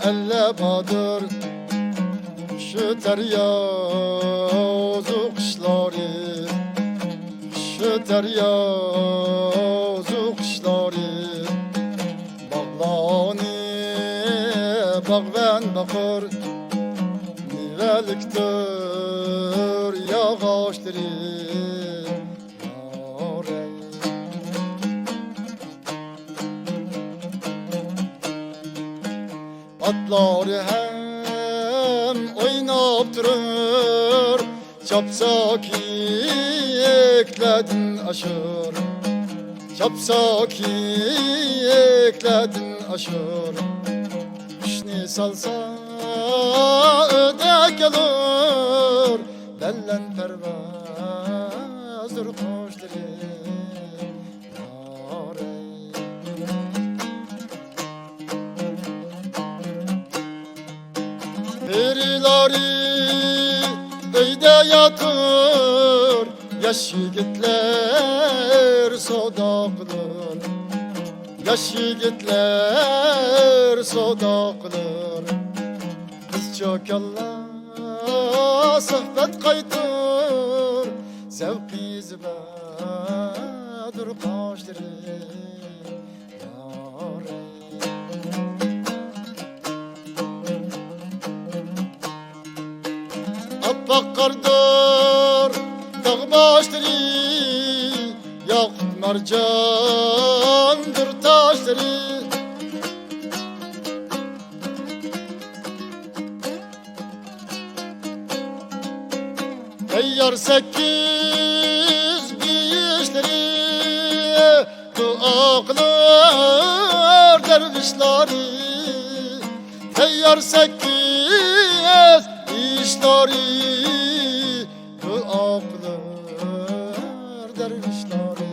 elle badır şu deryazu kışları, şu deryazu kışları. Bağlani bağven bakır, niveliktir yağışları. Atlar hem oynap durur, çapsaki ekledin aşır, çapsaki ekledin aşır. Kışni salsa öde gelir, bellen pervazdır kuşları. Perileri öyde yatır, yaş yigitler soda kılır, yaş yigitler soda kılır. Kız çökalla sohbet kaytır, zevki zibadır kaşları. Appak kardır dağ başları, yakut mercandır taşları. Teyyar 8 biyişleri, dua kılar dervişleri. Teyyar 8 işleri, dua kılar dervişleri.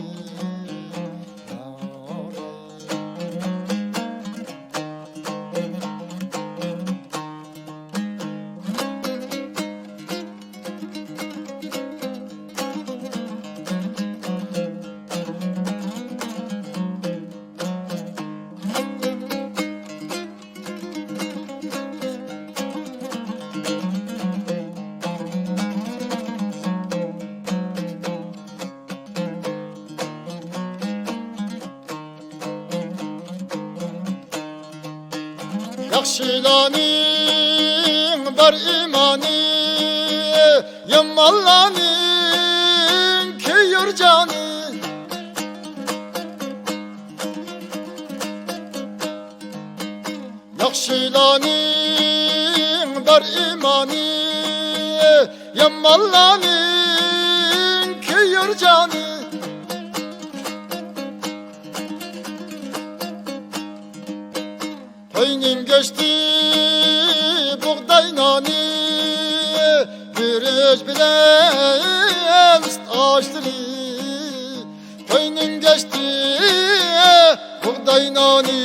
Yakşılaning bar imani, yammallaning kuyur cani. Yakşılaning bar imani, yammallaning kuyur cani. Toyning geçti buğday nani, güreş bilen ağaçları. Toyning geçti buğday nani,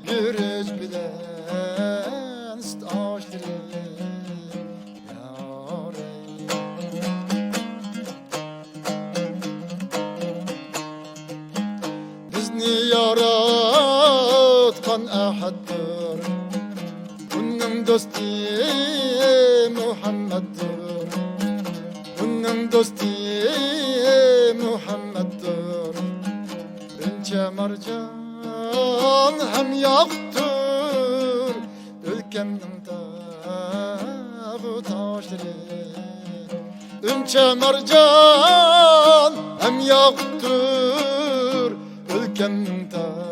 güreş bilen ağaçları. Bizni yaratkan ahaddır, bunun dostu Muhammed'dir, bunun dostu Muhammed'dir. Ünçe mercan hem yaktır, ülkemnin dağı taşları. Ünçe mercan hem yaktır, ülkemnin dağı